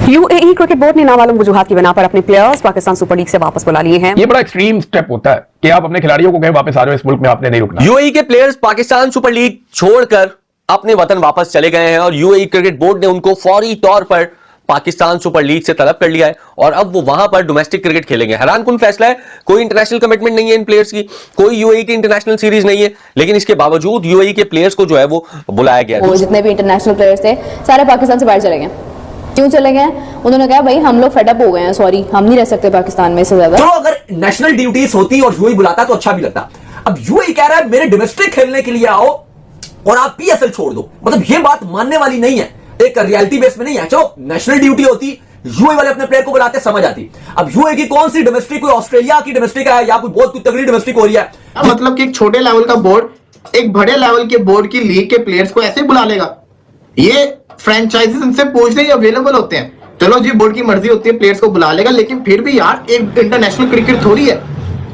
UAE cricket board ने नामालूम वजूहात की बिना पर अपने प्लेयर्स पाकिस्तान सुपर लीग से वापस बुला लिए हैं। ये बड़ा एक्सट्रीम स्टेप होता है कि आप अपने खिलाड़ियों को कहें वापस आ रहे हो, इस मुल्क में आपने नहीं रुकना। यूएई के प्लेयर्स पाकिस्तान सुपर लीग छोड़कर अपने वतन वापस चले गए हैं और यूएई क्रिकेट बोर्ड ने उनको फौरी तौर पर पाकिस्तान सुपर लीग से तलब कर लिया है और अब वो वहां पर डोमेस्टिक क्रिकेट खेलेंगे। हैरानकुन फैसला है, कोई इंटरनेशनल कमिटमेंट नहीं है इन प्लेयर्स की, कोई यूएई की इंटरनेशनल सीरीज नहीं है, लेकिन इसके बावजूद यूएई के प्लेयर्स को जो है वो बुलाया गया है। जितने भी इंटरनेशनल प्लेयर्स थे सारे पाकिस्तान से बाहर चले गए। क्यों चले गए? उन्होंने कहा भाई हम लोग फेडअप हो गए हैं, सॉरी हम नहीं रह सकते पाकिस्तान में से ज्यादा। तो अगर नेशनल ड्यूटीज होती और यूएई बुलाता तो अच्छा भी लगता। अब यूएई कह रहा है मेरे डोमेस्टिक खेलने के लिए आओ और आप पीएसएल छोड़ दो, मतलब ये बात मानने वाली नहीं है, एक रियलिटी बेस में नहीं है। चलो नेशनल ड्यूटी होती, यूएई वाले अपने प्लेयर को बुलाते, समझ आती। अब यूएई की कौन सी डोमेस्टिक, कोई ऑस्ट्रेलिया की डोमेस्टिक है या कोई बहुत कुछ तगड़ी डोमेस्टिक हो रही है? मतलब कि एक छोटे लेवल का बोर्ड एक बड़े लेवल के बोर्ड की लीग के प्लेयर्स को ऐसे बुला लेगा? ये फ्रेंचाइजीज इनसे पूछने ही अवेलेबल होते हैं। चलो जी बोर्ड की मर्जी होती है, प्लेयर्स को बुला लेगा, लेकिन फिर भी यार एक इंटरनेशनल क्रिकेट थोड़ी है,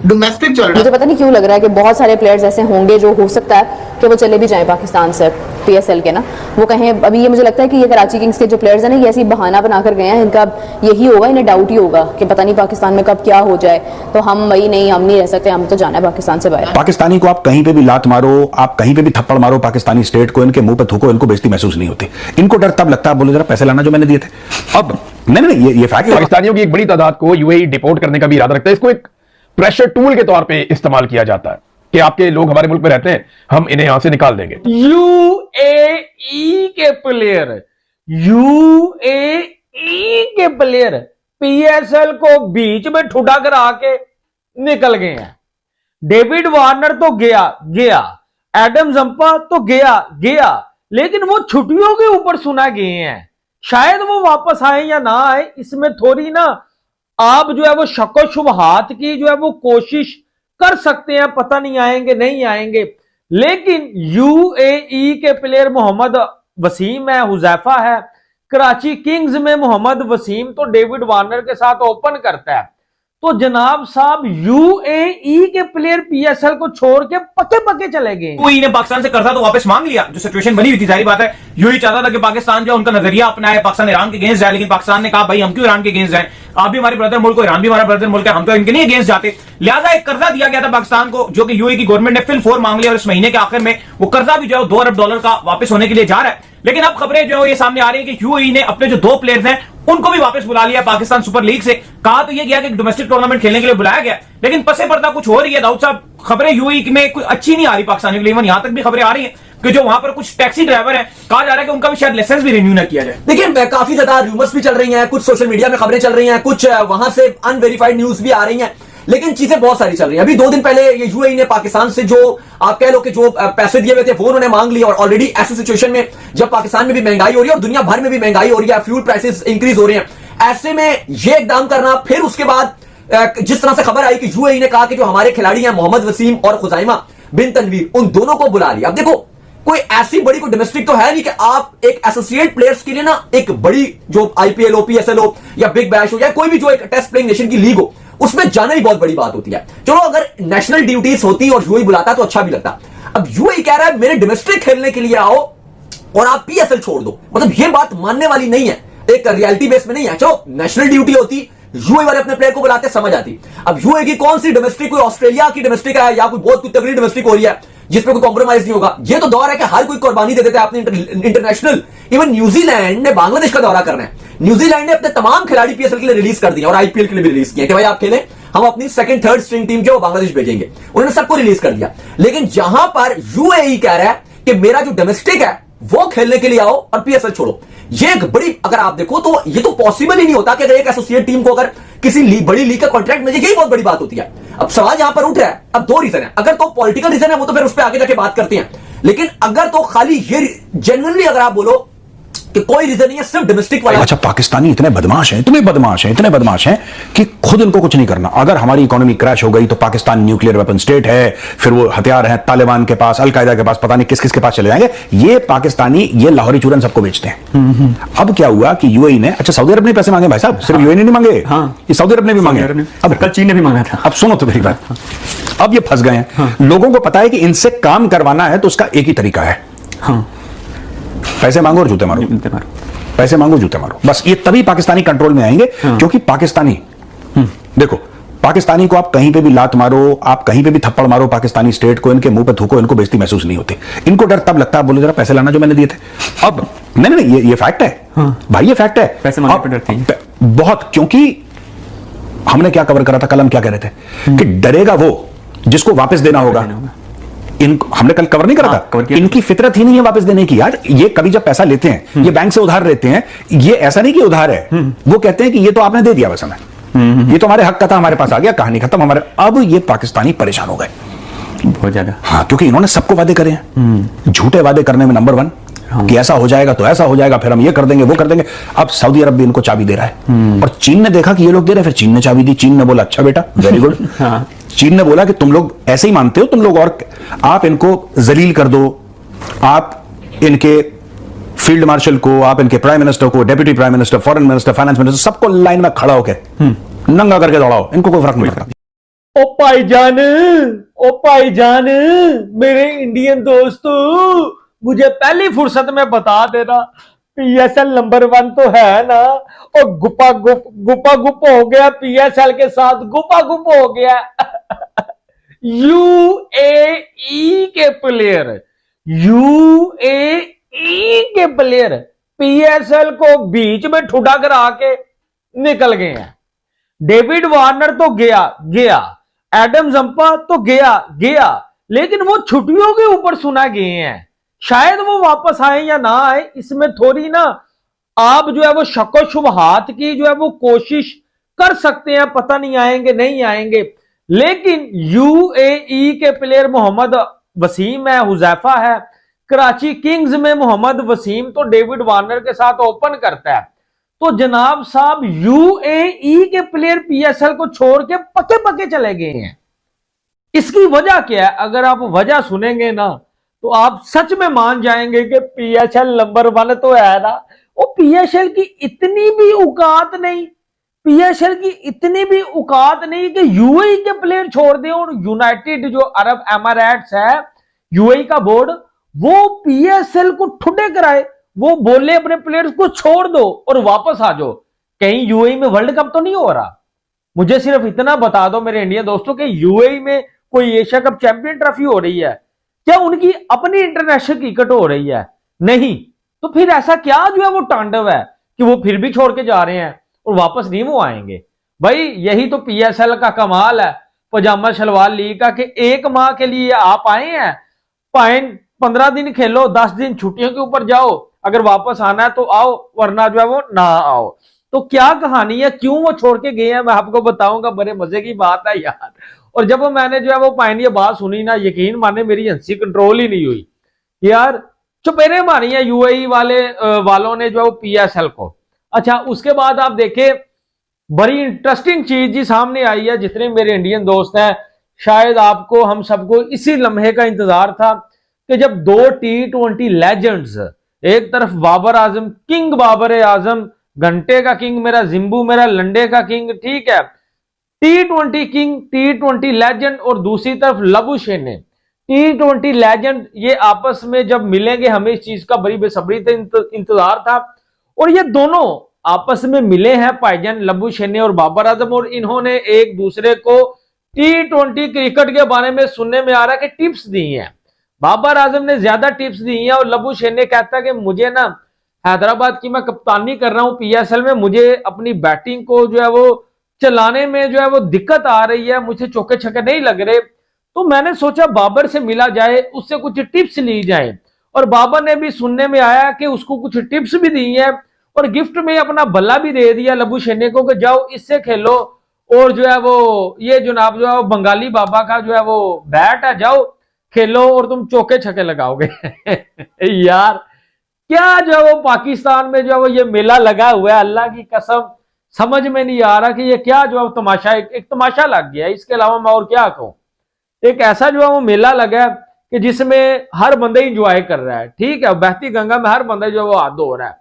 डोमेस्टिक चल रहा है। मुझे पता नहीं क्यों लग रहा है कि बहुत सारे प्लेयर्स ऐसे होंगे जो हो सकता है कि वो चले भी जाएं पाकिस्तान से पीएसएल के ना, वो कहें। अभी ये मुझे लगता है कि ये कराची किंग्स के जो प्लेयर्स हैं ना, ये ऐसी बहाना बनाकर गए हैं, इनका यही होगा, इन्हें डाउट ही होगा कि पता नहीं पाकिस्तान में कब क्या हो जाए, तो हम वही नहीं, हम नहीं रह सकते, हम तो जाना है पाकिस्तान से बाहर। पाकिस्तानी को आप कहीं पे भी लात मारो, आप कहीं पे भी थप्पड़ मारो, पाकिस्तानी स्टेट को इनके मुंह पे थूको, इनको बेइज्जती महसूस नहीं होती। इनको डर तब लगता है, बोलो जरा पैसे लाना जो मैंने दिए थे। अब नहीं ये फैक्ट है। पाकिस्तानियों की एक बड़ी तादाद को यूएई डिपोर्ट करने का भी इरादा रखता है। इसको एक प्रेशर टूल के तौर पे इस्तेमाल किया जाता है कि आपके लोग हमारे मुल्क में रहते हैं, हम इन्हें यहां से निकाल देंगे। यूएई के प्लेयर पीएसएल को बीच में ठुडा करा के निकल गए हैं। डेविड वार्नर तो गया, एडम जंपा तो गया, लेकिन वो छुट्टियों के ऊपर सुना गए हैं। शायद वो वापस आए या ना आए, इसमें थोड़ी ना आप जो है वो शक्को शुबहात की जो है वो कोशिश कर सकते हैं, पता नहीं आएंगे नहीं आएंगे। लेकिन यूएई के प्लेयर मोहम्मद वसीम है, हुजैफा है, कराची किंग्स में मोहम्मद वसीम तो डेविड वार्नर के साथ ओपन करता है। तो जनाब साहब यूएई के प्लेयर पीएसएल को छोड़ के पक्के चले गए। यूएई ने पाकिस्तान से कर्जा तो वापस मांग लिया, जो सिचुएशन बनी हुई थी, जाहिर बात है यूएई चाहता था कि पाकिस्तान जो उनका नजरिया अपनाए, पाकिस्तान ईरान के अगेंस्ट जाए, लेकिन पाकिस्तान ने कहा भाई हम क्यों ईरान के अगेंस्ट जाएं, आप भी हमारे ब्रदर मुल्क हो, ईरान भी हमारा ब्रदर मुल्क है, हम तो इनके नहीं अगेंस्ट जाते। लिहाजा एक कर्जा दिया गया था पाकिस्तान को, जो कि यूएई की गवर्नमेंट ने फिल 4 मांग लिया और इस महीने के आखिर में वो कर्जा भी जो है $2 अरब का वापस होने के लिए जा रहा है। लेकिन अब खबरें जो है ये सामने आ रही है कि यूएई ने अपने जो 2 प्लेयर्स हैं उनको भी वापस बुला लिया पाकिस्तान सुपर लीग से। कहा तो ये गया कि डोमेस्टिक टूर्नामेंट खेलने के लिए बुलाया गया, लेकिन पसे पर्दा कुछ हो रही है। दाऊद साहब, खबरें यूएई में कोई अच्छी नहीं आ रही पाकिस्तानी के लिए। इवन यहां तक भी खबरें आ रही है कि जो वहां पर कुछ टैक्सी ड्राइवर है, कहा जा रहा है कि उनका भी शायद लाइसेंस भी रिन्यू ना किया जाए। देखिए काफी ज्यादा रूमर्स भी चल रही हैं, कुछ सोशल मीडिया में खबरें चल रही हैं, कुछ वहां से अनवेरिफाइड न्यूज भी आ रही हैं, लेकिन चीजें बहुत सारी चल रही हैं। अभी 2 दिन पहले ये यूएई ने पाकिस्तान से जो आप कह लो कि जो पैसे दिए हुए थे वो उन्होंने मांग लिए, और ऑलरेडी ऐसी सिचुएशन में जब पाकिस्तान में भी महंगाई हो रही है और दुनिया भर में भी महंगाई हो रही है, फ्यूल प्राइसेस इंक्रीज हो रहे हैं, ऐसे में ये इकदाम करना, फिर उसके बाद जिस तरह से खबर आई कि यूएई ने कहा कि जो हमारे खिलाड़ी हैं मोहम्मद वसीम और खुजाइमा बिन तनवीर, उन दोनों को बुला लिया। अब देखो कोई ऐसी बड़ी कोई डोमेस्टिक तो है नहीं कि आप एक एसोसिएट प्लेयर्स के लिए ना एक बड़ी जो आईपीएल हो, पीएसएल हो या बिग बैश हो या कोई भी जो एक टेस्ट प्लेइंग नेशन की लीग हो, उसमें जाना ही बहुत बड़ी बात होती है। चलो अगर नेशनल ड्यूटीज होती और यूएई बुलाता तो अच्छा भी लगता। अब यूएई कह रहा है मेरे डोमेस्टिक खेलने के लिए आओ और आप पीएसएल छोड़ दो, मतलब ये बात मानने वाली नहीं है, एक रियलिटी बेस में नहीं है। चलो नेशनल ड्यूटी होती, यूएई वाले अपने प्लेयर को बुलाते, समझ आती। अब यूएई की कौन सी डोमेस्टिक, कोई ऑस्ट्रेलिया की डोमेस्टिक है या कोई बहुत कुछ तगड़ी डोमेस्टिक हो रही है जिसमें कोई कॉम्प्रोमाइज नहीं होगा। ये तो दौर है कि हर कोई कुर्बानी दे देता है अपने इंटरनेशनल। इवन न्यूजीलैंड ने बांग्लादेश का दौरा करना है, न्यूजीलैंड ने अपने तमाम खिलाड़ी पीएसएल के लिए रिलीज कर दिए और आईपीएल के लिए भी रिलीज किए कि भाई आप खेलें, हम अपनी 2nd 3rd स्ट्रिंग टीम जो बांग्लादेश भेजेंगे। उन्होंने सबको रिलीज कर दिया। लेकिन जहां पर यूएई कह रहा है कि मेरा जो डोमेस्टिक है वो खेलने के लिए आओ और पीएसएल छोड़ो, ये एक बड़ी, अगर आप देखो तो ये तो पॉसिबल ही नहीं होता कि अगर एक एसोसिएट टीम को अगर किसी बड़ी लीग का कॉन्ट्रैक्ट मिले, यही बहुत बड़ी बात होती है। अब सवाल यहां पर उठ रहा है, अब 2 रीजन है। अगर तो पॉलिटिकल रीजन है वो तो फिर उस पर आगे जाके बात करते हैं, लेकिन अगर तो खाली ये जेन्युइनली अगर आप बोलो कि कोई रीजन नहीं है, सिर्फ डोमेस्टिक वाला। अच्छा पाकिस्तानी इतने बदमाश हैं, इतने बदमाश हैं कि खुद इनको कुछ नहीं करना। अगर हमारी इकोनॉमी क्रैश हो गई तो पाकिस्तान न्यूक्लियर वेपन स्टेट है, फिर वो हथियार हैं तालिबान के पास, अलकायदा के पास, पता नहीं किस किस के पास चले जाएंगे। ये पाकिस्तानी ये लाहौरी चूरन सबको बेचते हैं। अब क्या हुआ कि यूएई ने, अच्छा सऊदी अरब ने पैसे मांगे भाई साहब, सिर्फ यूएई ने नहीं मांगे, ये सऊदी अरब ने भी मांगे, अब कल चीन ने भी मांगा था। अब सुनो तो मेरी बात, अब ये फंस गए हैं। लोगों को पता है कि इनसे काम करवाना है तो उसका एक ही तरीका है, पैसे मांगो और जूते मारो। पैसे मांगो जूते मारो, बस ये तभी पाकिस्तानी कंट्रोल में आएंगे। क्योंकि पाकिस्तानी, देखो पाकिस्तानी को आप कहीं पे भी लात मारो, आप कहीं पे भी थप्पड़ मारो पाकिस्तानी स्टेट को, इनके मुंह पे थूको, इनको बेइज्जती महसूस नहीं होती। इनको डर तब लगता है, बोले जरा पैसे लाना जो मैंने दिए थे। अब नहीं, ये फैक्ट है भाई, ये फैक्ट है। पैसे मांगने पे डरते हैं बहुत, क्योंकि हमने क्या कवर करा था कल, हम क्या कह रहे थे कि डरेगा वो जिसको वापस देना होगा। हमने कल कवर नहीं करा था, इनकी फितरत ही नहीं है वापस देने की। यार ये कभी जब पैसा लेते हैं, ये बैंक से उधार लेते हैं, ये ऐसा नहीं कि उधार है, वो कहते हैं कि ये तो आपने दे दिया बस हमें, ये तो हमारे हक का था, हमारे पास आ गया, कहानी खत्म। हमारे अब ये पाकिस्तानी परेशान हो गए बहुत ज्यादा। हाँ, क्योंकि इन्होंने सबको वादे करे हैं, झूठे वादे करने में नंबर 1 कि ऐसा हो जाएगा तो ऐसा हो जाएगा, फिर हम ये कर देंगे वो कर देंगे। अब सऊदी अरब भी इनको चाबी दे रहा है, और चीन ने देखा कि ये लोग दे रहे, फिर चीन ने चाबी दी। चीन ने बोला अच्छा बेटा वेरी गुड। चीन ने बोला कि तुम लोग ऐसे ही मानते हो तुम लोग, और आप इनको जलील कर दो, आप इनके फील्ड मार्शल को, आप इनके प्राइम मिनिस्टर को, deputy prime minister, foreign minister, finance minister, सबको लाइन में खड़ा होकर नंगा करके दौड़ाओ, इनको कोई फर्क नहीं पड़ता। ओ भाईजान, मेरे इंडियन दोस्तों, मुझे पहली फुर्सत में बता देना, पीएसएल नंबर 1 तो है ना, और गुप्पा गुप हो गया पीएसएल के साथ, गुप्पा गुप हो गया। यूएई के प्लेयर पीएसएल को बीच में ठुडा करा के निकल गए हैं। डेविड वार्नर तो गया, एडम जंपा तो गया, लेकिन वो छुट्टियों के ऊपर सुना गए हैं। शायद वो वापस आए या ना आए, इसमें थोड़ी ना आप जो है वो शक्को शुबहात की जो है वो कोशिश कर सकते हैं, पता नहीं आएंगे नहीं आएंगे। लेकिन यूएई के प्लेयर मोहम्मद वसीम है, हुजैफा है, कराची किंग्स में मोहम्मद वसीम तो डेविड वार्नर के साथ ओपन करता है। तो जनाब साहब, यूएई के प्लेयर पीएसएल को छोड़ के पक्के चले गए हैं। इसकी वजह क्या है? अगर आप वजह सुनेंगे ना तो आप सच में मान जाएंगे कि पीएसएल नंबर 1 तो है ना। वो पीएसएल की इतनी भी औकात नहीं, कि यूएई के प्लेयर छोड़ दे, और यूनाइटेड जो अरब एमिरेट्स है, यूएई का बोर्ड, वो पीएसएल को ठुड्डे कराए, वो बोले अपने प्लेयर्स को छोड़ दो और वापस आ जाओ। कहीं यूएई में वर्ल्ड कप तो नहीं हो रहा? मुझे सिर्फ इतना बता दो मेरे इंडियन दोस्तों कि यूएई में कोई एशिया कप चैंपियन ट्रॉफी हो रही है क्या? उनकी अपनी इंटरनेशनल क्रिकेट हो रही है? नहीं। तो फिर ऐसा क्या जो है वो तांडव है कि वो फिर भी छोड़ के जा रहे हैं और वापस नहीं वो आएंगे? भाई यही तो पीएसएल का कमाल है, पजामा शलवार लीग का, कि 1 माह के लिए आप आए हैं, 15 दिन खेलो, 10 दिन छुट्टियों के ऊपर जाओ, अगर वापस आना है तो आओ, वरना जो है वो ना आओ। तो क्या कहानी है, क्यों वो छोड़ के गए हैं, मैं आपको बताऊंगा। बड़े मजे की बात है यार। और जब मैंने जो है वो पाइन ये बात सुनी ना, यकीन माने मेरी हंसी कंट्रोल ही नहीं हुई यार। चुपेरे मारी है यूएई वालों ने जो है वो पीएसएल को। अच्छा, उसके बाद आप देखें, बड़ी इंटरेस्टिंग चीज जी सामने आई है। जितने मेरे इंडियन दोस्त हैं, शायद आपको, हम सबको इसी लम्हे का इंतजार था कि जब 2 T20 लेजेंड्स, एक तरफ बाबर आजम, किंग बाबर आजम, घंटे का किंग मेरा जिम्बू, मेरा लंडे का किंग, ठीक है, T20 किंग, T20 लेजेंड, और दूसरी तरफ लबुशेन ने T20 लेजेंड, ये आपस में जब मिलेंगे, हमें इस चीज का बड़ी बेसब्री से इंतजार था। और ये दोनों आपस में मिले हैं भाईजान, लबुशेन और बाबर आजम, और इन्होंने एक दूसरे को T20 क्रिकेट के बारे में सुनने में आ रहा है कि टिप्स दी हैं। बाबर आजम ने ज्यादा टिप्स दी हैं, और लबुशेन ने कहता है कि मुझे ना हैदराबाद की मैं कप्तानी कर रहा हूं पीएसएल में, मुझे अपनी बैटिंग को जो है वो चलाने में जो है वो दिक्कत आ रही है, मुझे चौके छक्के नहीं लग रहे। तो मैंने सोचा बाबर से मिला जाए, उससे कुछ टिप्स ली जाए। और बाबर ने भी सुनने में आया कि उसको कुछ टिप्स भी दी हैं, और गिफ्ट में अपना बल्ला भी दे दिया लबुशेन को कि जाओ इससे खेलो, और जो है वो ये जनाब जो है वो बंगाली बाबा का जो है वो बैट है, जाओ खेलो और तुम चौके छक्के लगाओगे। यार क्या जो है वो पाकिस्तान में जो है वो ये मेला लगा हुआ है, अल्लाह की कसम समझ में नहीं आ रहा कि ये क्या जो है तमाशा, एक तमाशा लग गया है। इसके अलावा मैं और क्या कहूं। एक ऐसा जो है वो मेला लगा है कि जिसमें हर बंदा इंजॉय कर रहा है, ठीक है, बहती गंगा में हर बंदा जो है वो हाथ धो रहा है।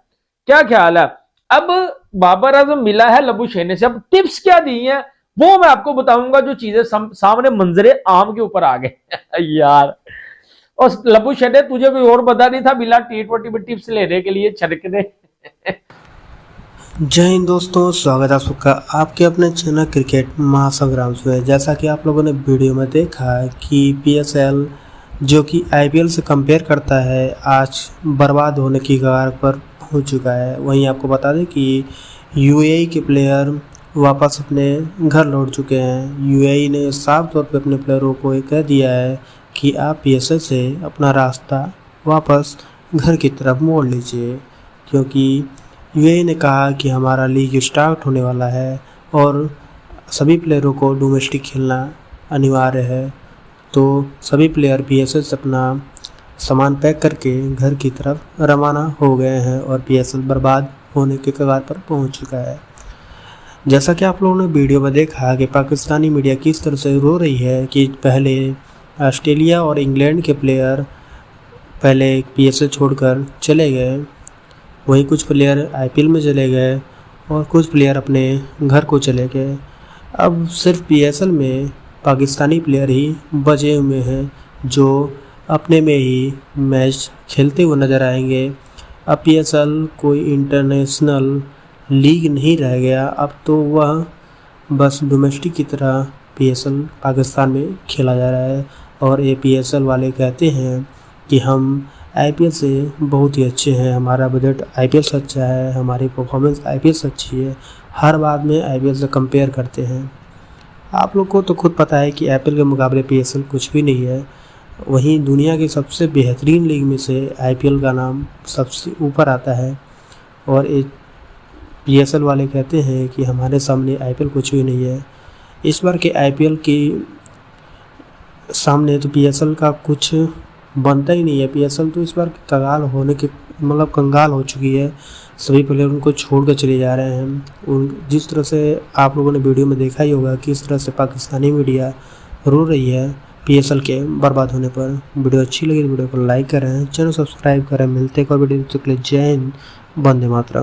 क्या ख्याल है? अब बाबर आजम मिला है लबुशेन से, अब टिप्स क्या दी हैं वो मैं आपको बताऊंगा, जो चीजें सामने मंजरे आम के ऊपर आ गए। यार, और लबुशेन तुझे कोई और बता नहीं था मिला T20 में टिप्स लेने के लिए छड़कने। जय हिंद दोस्तों, स्वागत है आप सबका आपके अपने चैनल क्रिकेट महासंग्राम में। जैसा कि आप लोगों ने वीडियो में देखा कि PSL जो कि IPL से कंपेयर करता है आज बर्बाद होने की कगार पर पहुंच चुका है। वहीं आपको बता दें कि UAE के प्लेयर वापस अपने घर लौट चुके हैं। UAE ने साफ तौर पर अपने प्लेयरों को ये कह दिया है कि आप PSL से अपना रास्ता वापस घर की तरफ मोड़ लीजिए, क्योंकि UAE ने कहा कि हमारा लीग स्टार्ट होने वाला है और सभी प्लेयरों को डोमेस्टिक खेलना अनिवार्य है। तो सभी प्लेयर PSL से अपना सामान पैक करके घर की तरफ रवाना हो गए हैं और PSL बर्बाद होने के कगार पर पहुंच चुका है। जैसा कि आप लोगों ने वीडियो में देखा कि पाकिस्तानी मीडिया किस तरह से रो रही है कि पहले ऑस्ट्रेलिया और इंग्लैंड के प्लेयर पहले PSL छोड़कर चले गए, वहीं कुछ प्लेयर IPL में चले गए और कुछ प्लेयर अपने घर को चले गए। अब सिर्फ PSL में पाकिस्तानी प्लेयर ही बचे हुए हैं जो अपने में ही मैच खेलते हुए नज़र आएंगे। अब PSL कोई इंटरनेशनल लीग नहीं रह गया, अब तो वह बस डोमेस्टिक की तरह PSL पाकिस्तान में खेला जा रहा है। और ये PSL वाले कहते हैं कि हम IPL से बहुत ही अच्छे हैं, हमारा बजट IPL से अच्छा है, हमारी परफॉर्मेंस IPL से अच्छी है, हर बात में IPL से कंपेयर करते हैं। आप लोग को तो खुद पता है कि IPL के मुकाबले PSL कुछ भी नहीं है। वहीं दुनिया की सबसे बेहतरीन लीग में से IPL का नाम सबसे ऊपर आता है और एक PSL वाले कहते हैं कि हमारे सामने IPL कुछ भी नहीं है। इस बार के IPL की सामने तो PSL का कुछ बनता ही नहीं है। PSL तो इस बार कंगाल होने के कंगाल हो चुकी है। सभी प्लेयर उनको छोड़ कर चले जा रहे हैं। उन जिस तरह से आप लोगों ने वीडियो में देखा ही होगा किस तरह से पाकिस्तानी मीडिया रो रही है PSL के बर्बाद होने पर। वीडियो अच्छी लगी तो वीडियो को लाइक करें, चैनल सब्सक्राइब करें। मिलते हैं और वीडियो तक के लिए जय हिंद, वंदे मातरम।